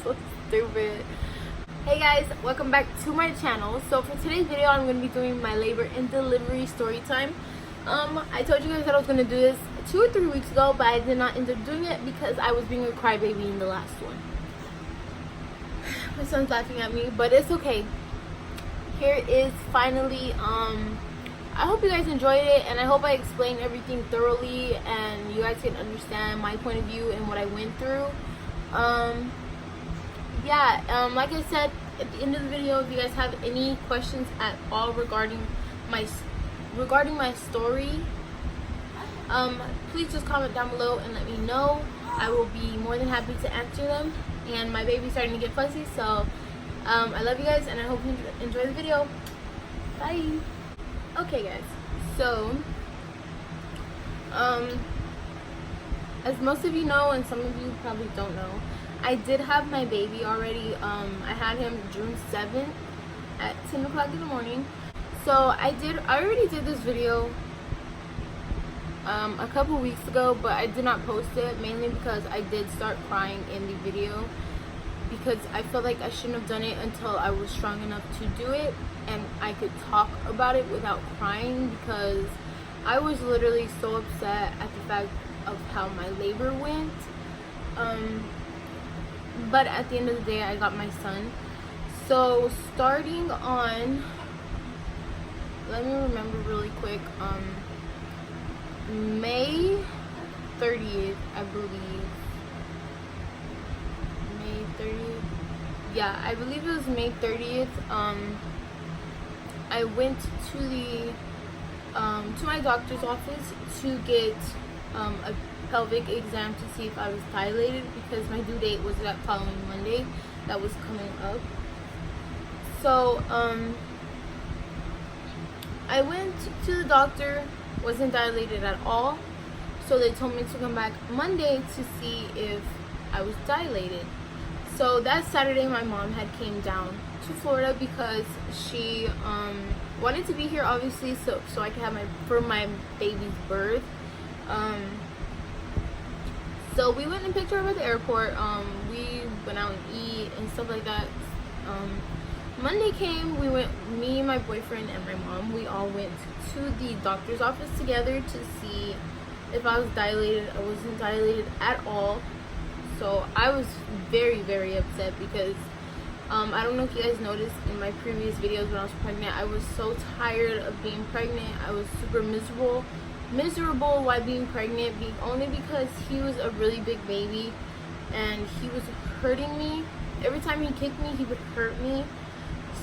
So stupid. Hey guys, welcome back to my channel. So for today's video, I'm going to be doing my labor and delivery story time. I told you guys that I was going to do this 2 or 3 weeks ago, but I did not end up doing it because I was being a crybaby in the last one. My son's laughing at me, but it's okay. Here is finally, I hope you guys enjoyed it, and I hope I explained everything thoroughly and you guys can understand my point of view and what I went through. Like I said at the end of the video, if you guys have any questions at all regarding my story, please just comment down below and let me know. I will be more than happy to answer them. And my baby's starting to get fuzzy, so I love you guys and I hope you enjoy the video. Bye. Okay guys, so as most of you know and some of you probably don't know, I did have my baby already. I had him June 7th at 10 o'clock in the morning. So I already did this video a couple weeks ago, but I did not post it mainly because I did start crying in the video, because I felt like I shouldn't have done it until I was strong enough to do it and I could talk about it without crying, because I was literally so upset at the fact of how my labor went. But at the end of the day, I got my son. So starting on, let me remember really quick, May 30th, I believe. May 30th? Yeah, I believe it was May 30th. I went to the to my doctor's office to get a pelvic exam to see if I was dilated, because my due date was that following Monday that was coming up. So I went to the doctor, wasn't dilated at all, so they told me to come back Monday to see if I was dilated. So that Saturday my mom had came down to Florida because she wanted to be here, obviously, so I could have my baby's birth. So we went and picked her up at the airport. We went out and eat and stuff like that. Monday came, me, my boyfriend, and my mom, we all went to the doctor's office together to see if I was dilated. I wasn't dilated at all. So I was very, very upset because I don't know if you guys noticed in my previous videos when I was pregnant, I was so tired of being pregnant. I was super miserable while being pregnant, only because he was a really big baby and he was hurting me. Every time he kicked me, he would hurt me.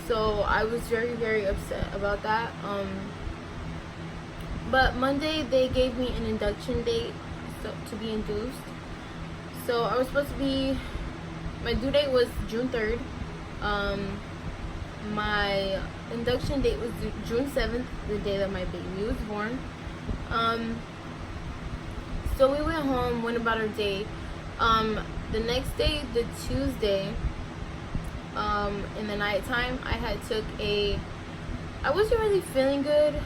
So I was very, very upset about that. But Monday they gave me an induction date to be induced. So I was supposed to be, my due date was June 3rd. My induction date was June 7th, the day that my baby was born. So we went home, went about our day. The next day, the Tuesday, in the nighttime, I I wasn't really feeling good.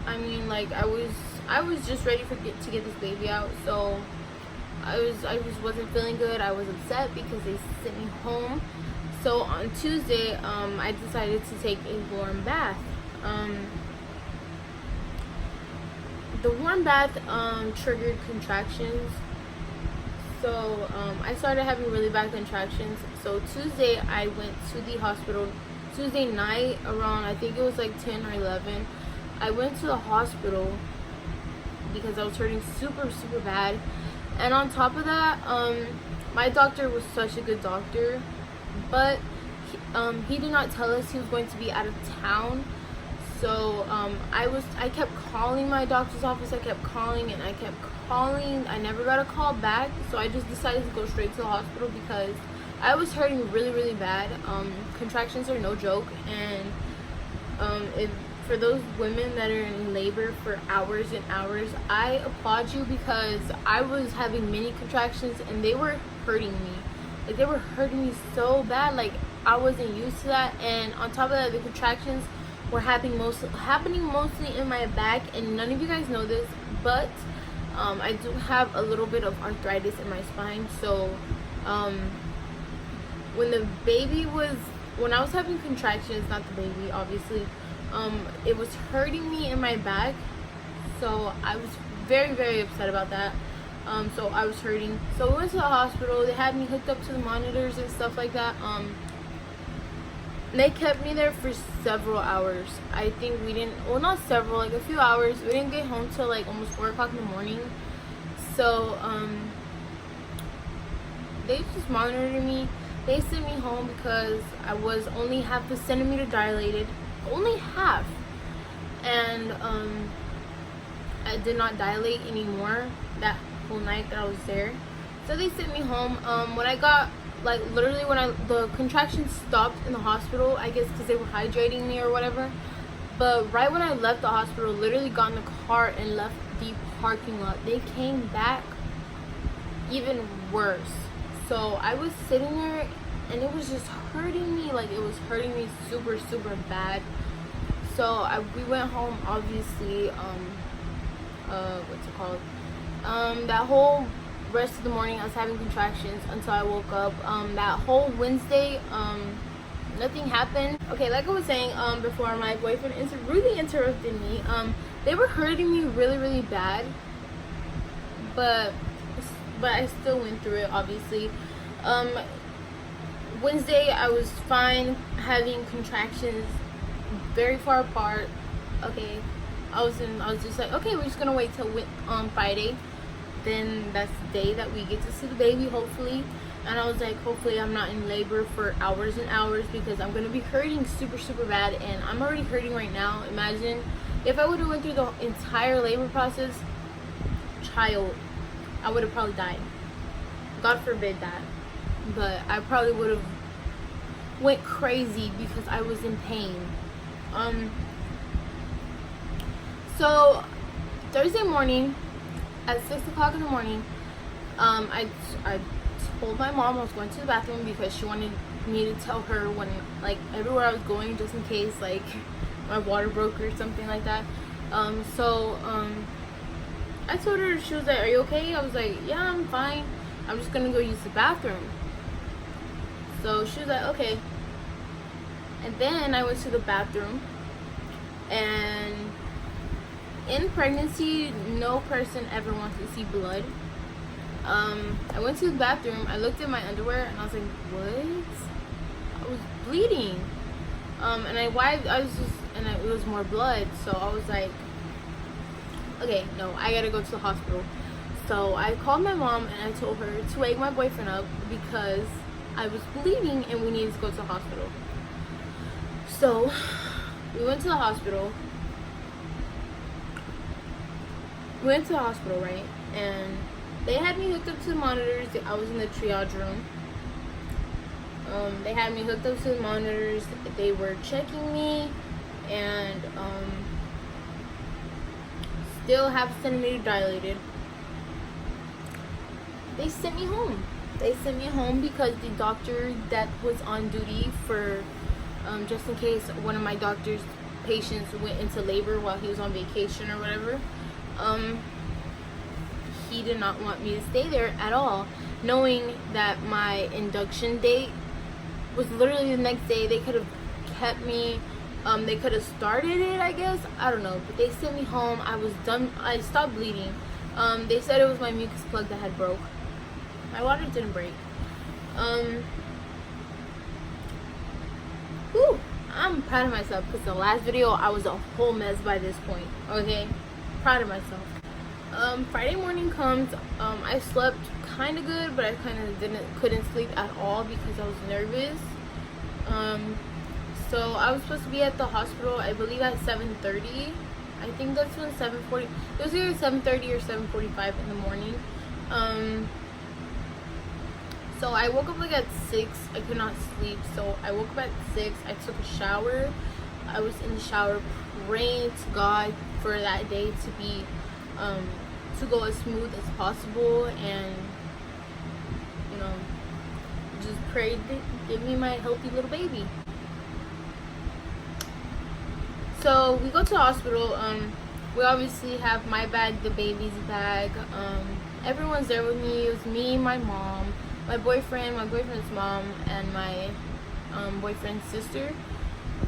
I mean, like, I was just ready to get this baby out. So I just wasn't feeling good. I was upset because they sent me home. So on Tuesday, I decided to take a warm bath. The warm bath triggered contractions. So I started having really bad contractions. So Tuesday I went to the hospital. Tuesday night around, I think it was like 10 or 11, I went to the hospital because I was hurting super, super bad. And on top of that, my doctor was such a good doctor, but he did not tell us he was going to be out of town. So I kept calling my doctor's office. I kept calling and I kept calling. I never got a call back. So I just decided to go straight to the hospital because I was hurting really, really bad. Contractions are no joke. And for those women that are in labor for hours and hours, I applaud you, because I was having mini contractions and they were hurting me. Like, they were hurting me so bad. Like, I wasn't used to that. And on top of that, the contractions were happening mostly in my back, and none of you guys know this, but I do have a little bit of arthritis in my spine. So when the baby was, when I was having contractions, not the baby obviously, it was hurting me in my back, so I was very, very upset about that. So I was hurting, so we went to the hospital. They had me hooked up to the monitors and stuff like that. They kept me there for several hours. I think we didn't, well, not several, like a few hours. We didn't get home till like almost 4 o'clock in the morning. So they just monitored me. They sent me home because I was only half a centimeter dilated, only half, and I did not dilate anymore that whole night that I was there. So they sent me home. When I got, like, literally when the contractions stopped in the hospital, I guess because they were hydrating me or whatever. But right when I left the hospital, literally got in the car and left the parking lot, they came back even worse. So I was sitting there and it was just hurting me, like it was hurting me super, super bad. So we went home, obviously. What's it called? That whole rest of the morning I was having contractions until I woke up. That whole Wednesday, nothing happened. Okay, like I was saying before, my boyfriend really interrupted me. They were hurting me really, really bad, but I still went through it, obviously. Wednesday I was fine, having contractions very far apart. Okay, I was just like, okay, we're just gonna wait till Friday. Then that's the day that we get to see the baby, hopefully. And I was like, hopefully I'm not in labor for hours and hours, because I'm gonna be hurting super, super bad, and I'm already hurting right now. Imagine if I would have went through the entire labor process, child, I would have probably died. God forbid that, but I probably would have went crazy because I was in pain. So Thursday morning at 6 o'clock in the morning, I told my mom I was going to the bathroom because she wanted me to tell her when, like, everywhere I was going, just in case like my water broke or something like that. I told her. She was like, are you okay? I was like, yeah, I'm fine, I'm just gonna go use the bathroom. So she was like, okay. And then I went to the bathroom, and in pregnancy, no person ever wants to see blood. I went to the bathroom, I looked at my underwear, and I was like, what? I was bleeding. And I wiped, it was more blood, so I was like, okay, no, I gotta go to the hospital. So I called my mom and I told her to wake my boyfriend up because I was bleeding and we needed to go to the hospital. So we went to the hospital. Right? And they had me hooked up to the monitors. I was in the triage room. They had me hooked up to the monitors. They were checking me, and still half a centimeter dilated. They sent me home. Because the doctor that was on duty for, just in case one of my doctor's patients went into labor while he was on vacation or whatever, he did not want me to stay there at all, knowing that my induction date was literally the next day. They could have kept me, they could have started it, I guess, I don't know, but they sent me home. I was done. I stopped bleeding. They said it was my mucus plug that had broke. My water didn't break. I'm proud of myself, because the last video I was a whole mess by this point. Okay, proud of myself. Friday morning comes. I slept kind of good, but I kind of couldn't sleep at all because I was nervous. So I was supposed to be at the hospital, I believe, at 7:30. I think that's when 7:40. It was either 7:30 or 7:45 in the morning. So I woke up like at 6. I could not sleep, so I woke up at 6. I took a shower. I was in the shower praying to God for that day to be to go as smooth as possible, and just prayed to give me my healthy little baby. So we go to the hospital. We obviously have my bag, the baby's bag. Everyone's there with me. It was me, my mom, my boyfriend's mom, and my boyfriend's sister.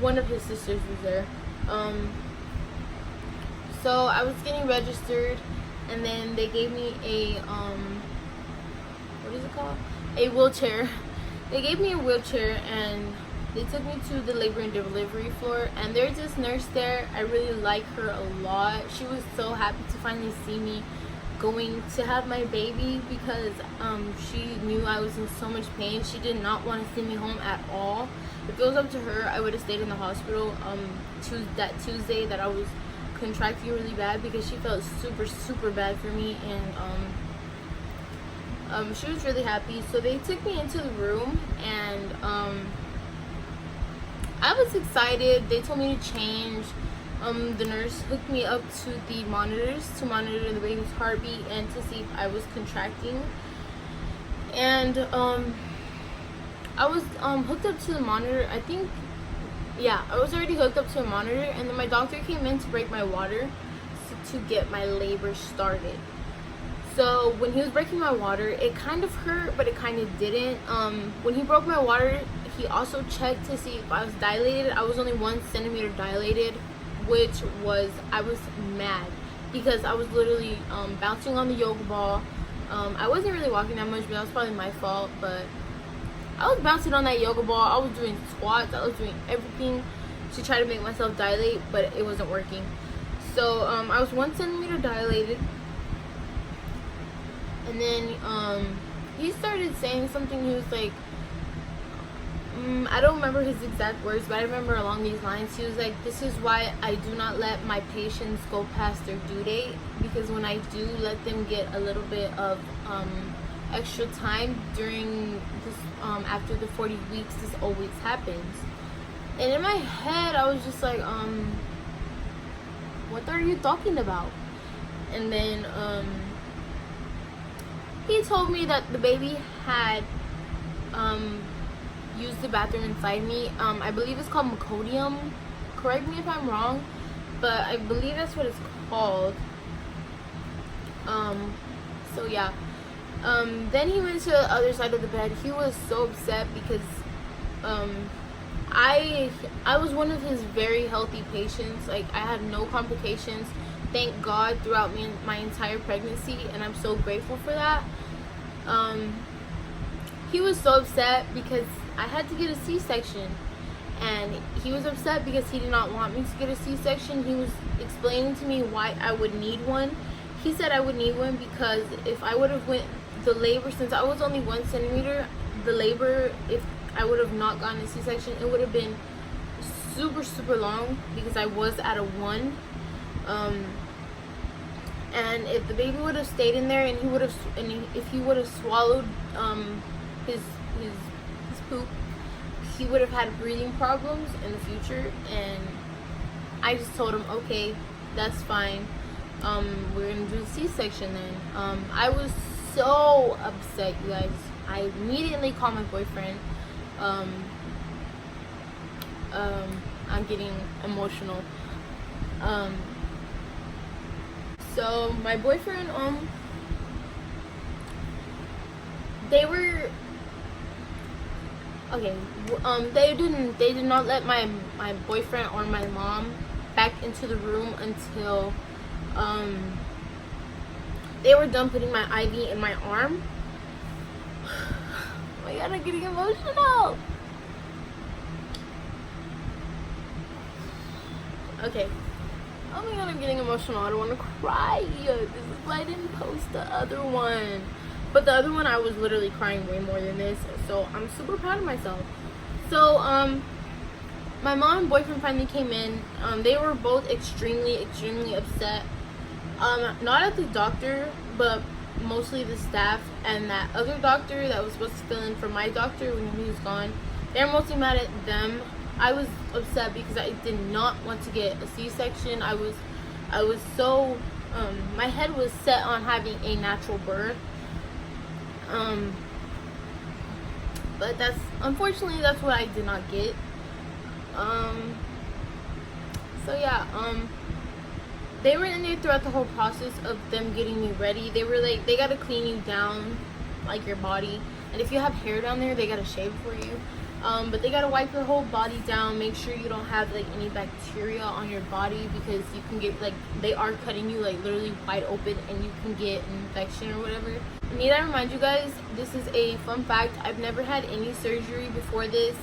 One of his sisters was there. So I was getting registered, and then they gave me a what is it called? A wheelchair. They gave me a wheelchair, and they took me to the labor and delivery floor. And there's this nurse there. I really like her a lot. She was so happy to finally see me going to have my baby, because she knew I was in so much pain. She did not want to see me home at all. If it was up to her, I would have stayed in the hospital that Tuesday that I was contracting really bad, because she felt super bad for me. And she was really happy. So they took me into the room, and I was excited. They told me to change. The nurse hooked me up to the monitors to monitor the baby's heartbeat and to see if I was contracting. And I was hooked up to the monitor. I think, yeah, I was already hooked up to a monitor. And then my doctor came in to break my water to get my labor started. So when he was breaking my water, it kind of hurt, but it kind of didn't. When he broke my water, he also checked to see if I was dilated. I was only 1 centimeter dilated, which was, I was mad, because I was literally bouncing on the yoga ball. I wasn't really walking that much, but that was probably my fault. But I was bouncing on that yoga ball. I was doing squats. I was doing everything to try to make myself dilate, but it wasn't working. So I was 1 centimeter dilated. And then he started saying something. He was like, I don't remember his exact words, but I remember along these lines. He was like, this is why I do not let my patients go past their due date, because when I do let them get a little bit of extra time during this, after the 40 weeks, this always happens. And in my head, I was just like, what are you talking about? And then he told me that the baby had used the bathroom inside me. I believe it's called meconium. Correct me if I'm wrong, but I believe that's what it's called. So yeah. Then he went to the other side of the bed. He was so upset because I was one of his very healthy patients. Like, I had no complications, thank God, throughout my entire pregnancy, and I'm so grateful for that. He was so upset because I had to get a C-section, and he was upset because he did not want me to get a C-section. He was explaining to me why I would need one. He said I would need one because if I would have went the labor, since I was only 1 centimeter, the labor, if I would have not gotten a C-section, it would have been super long, because I was at a 1. And if the baby would have stayed in there, and if he would have swallowed his poop, he would have had breathing problems in the future. And I just told him, okay, that's fine. We're gonna do a C-section then. I was so upset, you guys. I immediately called my boyfriend. I'm getting emotional. So my boyfriend, they were okay. They did not let my boyfriend or my mom back into the room until they were done putting my IV in my arm. Oh my God, I'm getting emotional. Okay. Oh my God, I'm getting emotional. I don't want to cry. This is why I didn't post the other one. But the other one, I was literally crying way more than this. So I'm super proud of myself. So my mom and boyfriend finally came in. They were both extremely upset. Not at the doctor, but mostly the staff and that other doctor that was supposed to fill in for my doctor when he was gone. They're mostly mad at them. I was upset because I did not want to get a C-section. I was so my head was set on having a natural birth. But unfortunately that's what I did not get. So yeah, they were in there throughout the whole process of them getting me ready. They were like, they gotta clean you down, like your body. and if you have hair down there, they gotta shave for you. But they gotta wipe your whole body down, make sure you don't have like any bacteria on your body, because you can get like, they are cutting you like literally wide open and you can get an infection or whatever. Need I remind you guys, this is a fun fact, I've never had any surgery before this.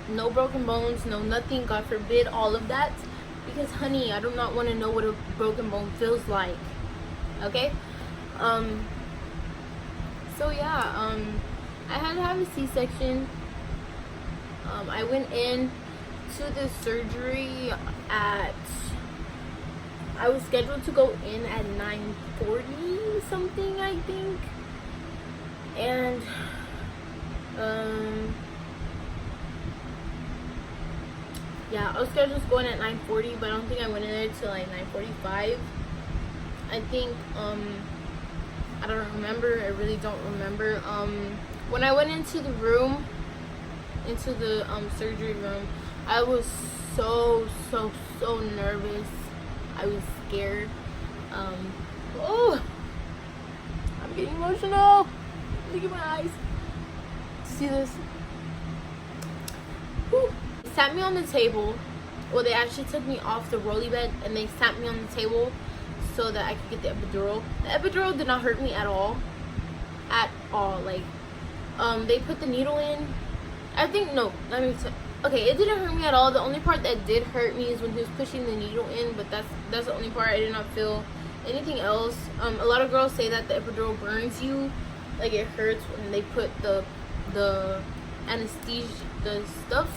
No broken bones, no nothing, God forbid all of that, because honey, I do not want to know what a broken bone feels like. Okay. So yeah, I had to have a C-section. I went in to the surgery at, I was scheduled to go in at 9:40 something, I think. And yeah, I was scheduled to go in at 9:40, but I don't think I went in there till like 9:45. I think I don't remember. I really don't remember. When I went into the room, into the surgery room, I was so nervous. I was scared. Oh, I'm getting emotional. Look at my eyes. See this? Whew. They sat me on the table. Well, they actually took me off the rolly bed and they sat me on the table so that I could get the epidural. The epidural did not hurt me at all. At all. Like, they put the needle in. I think, no, let me tell. Okay, it didn't hurt me at all. The only part that did hurt me is when he was pushing the needle in, but that's the only part. I did not feel anything else. A lot of girls say that the epidural burns you, like it hurts when they put the anesthesia, the stuff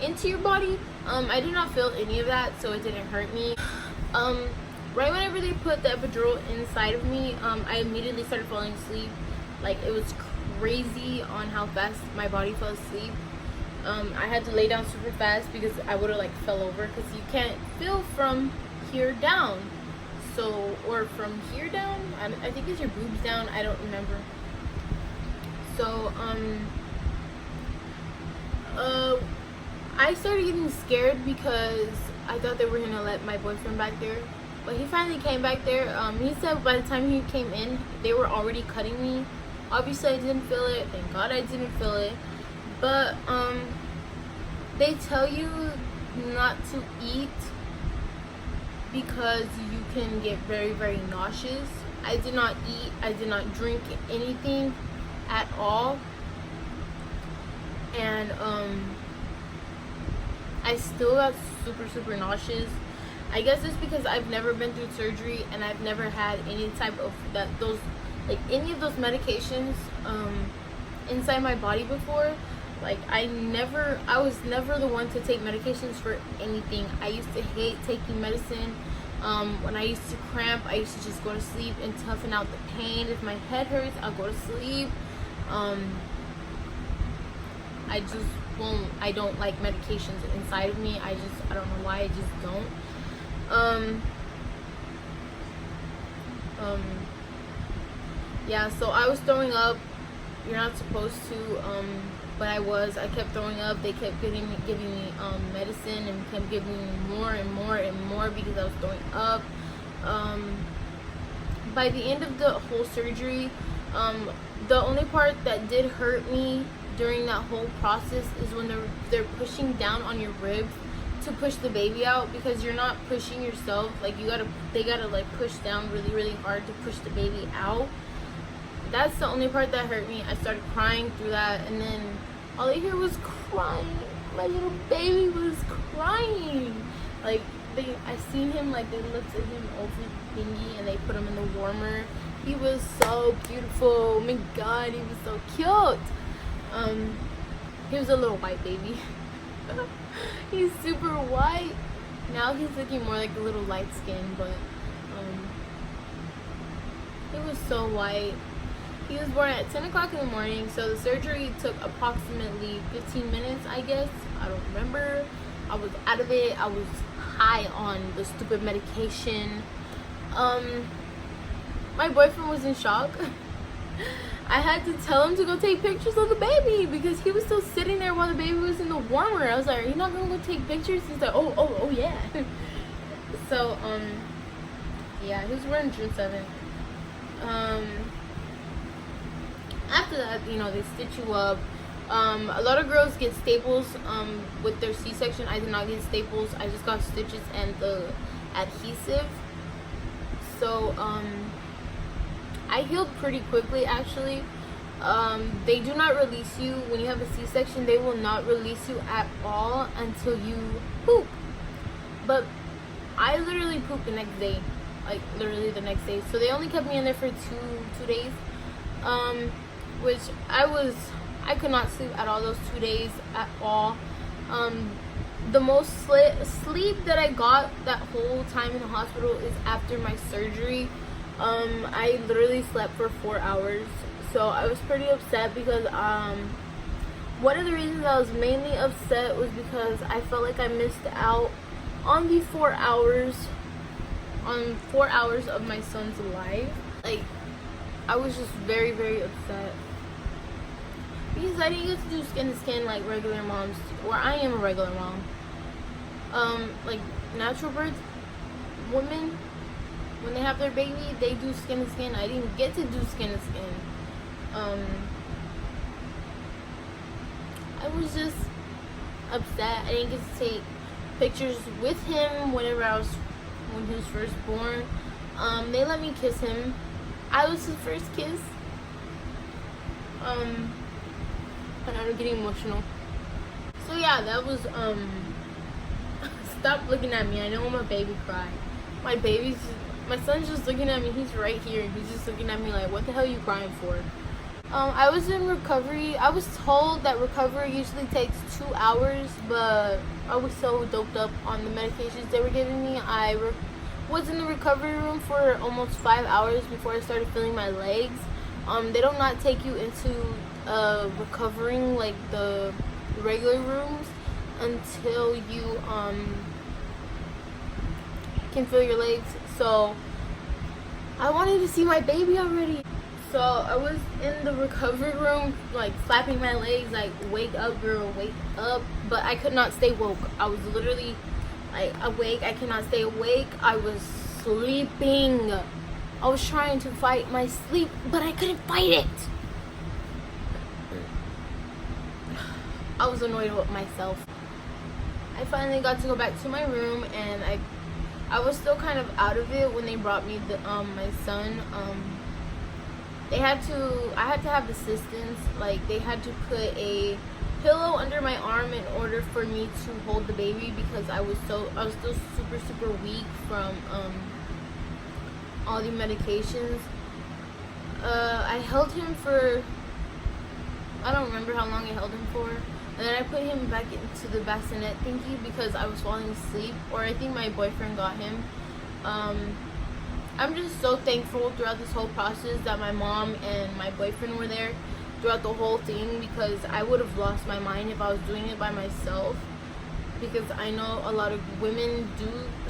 into your body. I did not feel any of that, so it didn't hurt me. Right whenever they put the epidural inside of me, I immediately started falling asleep. Like, it was crazy on how fast my body fell asleep. I had to lay down super fast because I would have like fell over, because you can't feel from here down. So, or from here down, I think it's your boobs down, I don't remember. So I started getting scared because I thought they were gonna let my boyfriend back there, but he finally came back there. He said by the time he came in, they were already cutting me. Obviously I didn't feel it, thank God I didn't feel it. But they tell you not to eat because you can get very nauseous. I did not eat, I did not drink anything at all, and I still got super nauseous. I guess it's because I've never been through surgery and I've never had any type of any of those medications inside my body before. Like, I was never the one to take medications for anything. I used to hate taking medicine. When I used to cramp, I used to just go to sleep and toughen out the pain. If my head hurts, I'll go to sleep. I don't like medications inside of me. I don't know why, I just don't. Yeah, so I was throwing up. You're not supposed to, but I kept throwing up. They kept giving me medicine and kept giving me more and more because I was throwing up. By the end of the whole surgery, the only part that did hurt me during that whole process is when they're pushing down on your ribs to push the baby out, because you're not pushing yourself. Like, they gotta like push down really hard to push the baby out. That's the only part that hurt me. I started crying through that, and then all I hear was crying. My little baby was crying. Like, I seen him, like, they lifted him over the thingy and they put him in the warmer. He was so beautiful. Oh my God, he was so cute. He was a little white baby. He's super white. Now he's looking more like a little light skin, but he was so white. He was born at 10 o'clock in the morning, so the surgery took approximately 15 minutes, I guess. I don't remember. I was out of it. I was high on the stupid medication. My boyfriend was in shock. I had to tell him to go take pictures of the baby because he was still sitting there while the baby was in the warmer. I was like, "Are you not gonna go take pictures?" He's like, oh yeah. So yeah, he was born June 7th. After that, you know, they stitch you up. A lot of girls get staples with their C-section. I did not get staples. I just got stitches and the adhesive. So I healed pretty quickly, actually. They do not release you when you have a C-section. They will not release you at all until you poop. But I literally pooped the next day, like literally the next day. So they only kept me in there for two days, which I could not sleep at all those 2 days at all. The most sleep that I got that whole time in the hospital is after my surgery. I literally slept for 4 hours. So I was pretty upset because one of the reasons I was mainly upset was because I felt like I missed out on the 4 hours of my son's life. Like, I was just very, very upset because I didn't get to do skin to skin like regular moms, or I am a regular mom. Like natural birth women, when they have their baby, they do skin to skin. I didn't get to do skin to skin. I was just upset. I didn't get to take pictures with him when he was first born. They let me kiss him. I was his first kiss. And I'm getting emotional. So yeah, that was stop looking at me. I know I'm a baby cry. My son's just looking at me. He's right here. He's just looking at me like, what the hell are you crying for? I was in recovery. I was told that recovery usually takes 2 hours, but I was so doped up on the medications they were giving me. I was in the recovery room for almost 5 hours before I started feeling my legs. They do not take you into recovering like the regular rooms until you can feel your legs. So I wanted to see my baby already. So I was in the recovery room, like slapping my legs, like, wake up girl, wake up. But I could not stay woke. I was literally like awake. I cannot stay awake. I was sleeping. I was trying to fight my sleep, but I couldn't fight it. I was annoyed with myself. I finally got to go back to my room, and I was still kind of out of it when they brought me my son. I had to have assistance. Like, they had to put a pillow under my arm in order for me to hold the baby, because I was still super weak from all the medications. I held him for, I don't remember how long I held him for. And then I put him back into the bassinet thingy because I was falling asleep, or I think my boyfriend got him. I'm just so thankful throughout this whole process that my mom and my boyfriend were there throughout the whole thing, because I would have lost my mind if I was doing it by myself, because I know a lot of women do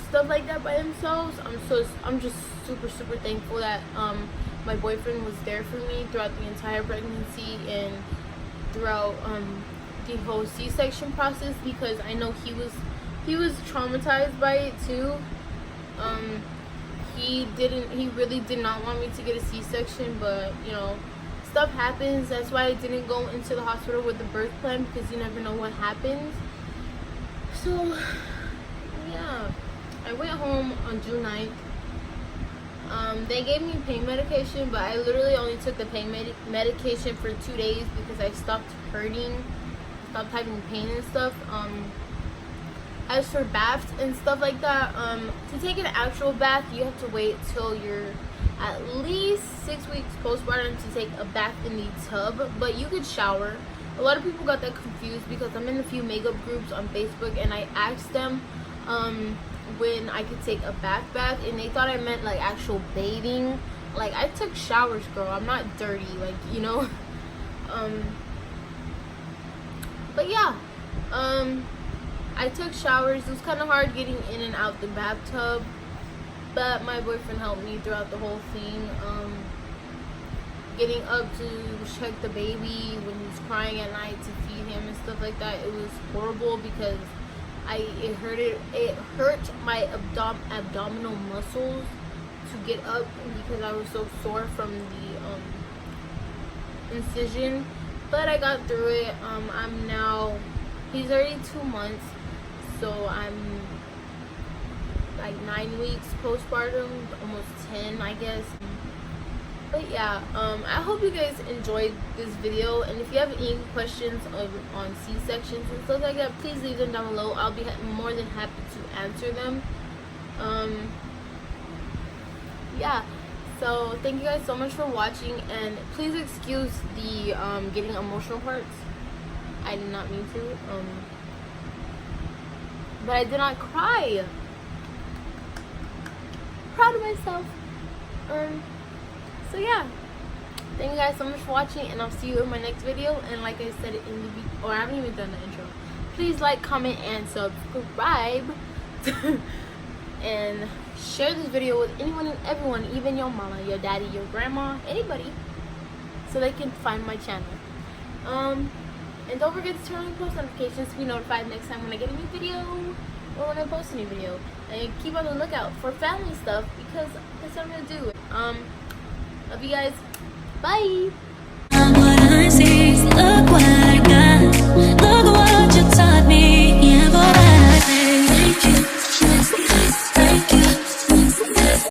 stuff like that by themselves. I'm just super thankful that my boyfriend was there for me throughout the entire pregnancy and throughout the whole C-section process, because I know he was traumatized by it too. He really did not want me to get a C-section, but you know, stuff happens. That's why I didn't go into the hospital with the birth plan, because you never know what happens. So yeah, I went home on June 9th. They gave me pain medication, but I literally only took the pain medication for 2 days because I stopped hurting, stopped having pain and stuff. As for baths and stuff like that, to take an actual bath, you have to wait till you're at least 6 weeks postpartum to take a bath in the tub, but you could shower. A lot of people got that confused because I'm in a few makeup groups on Facebook, and I asked them when I could take a bath, and they thought I meant like actual bathing. Like, I took showers, girl. I'm not dirty, like, you know. But yeah, I took showers. It was kind of hard getting in and out the bathtub, but my boyfriend helped me throughout the whole thing. Getting up to check the baby when he's crying at night, to feed him and stuff like that, it was horrible because it hurt my abdominal muscles to get up, because I was so sore from incision, but I got through it. I'm now, he's already 2 months, so I'm like 9 weeks postpartum, almost 10, I guess. But yeah, I hope you guys enjoyed this video, and if you have any questions on C-sections and stuff like that, please leave them down below. I'll be more than happy to answer them. Yeah, so thank you guys so much for watching, and please excuse the getting emotional parts. I did not mean to, but I did not cry. Proud of myself. So yeah, thank you guys so much for watching, and I'll see you in my next video. And like I said in the video, or I haven't even done the intro, please like, comment, and subscribe. And share this video with anyone and everyone, even your mama, your daddy, your grandma, anybody, so they can find my channel. And don't forget to turn on post notifications to be notified next time when I get a new video or when I post a new video. And keep on the lookout for family stuff, because that's what I'm gonna do. Love you guys. Bye.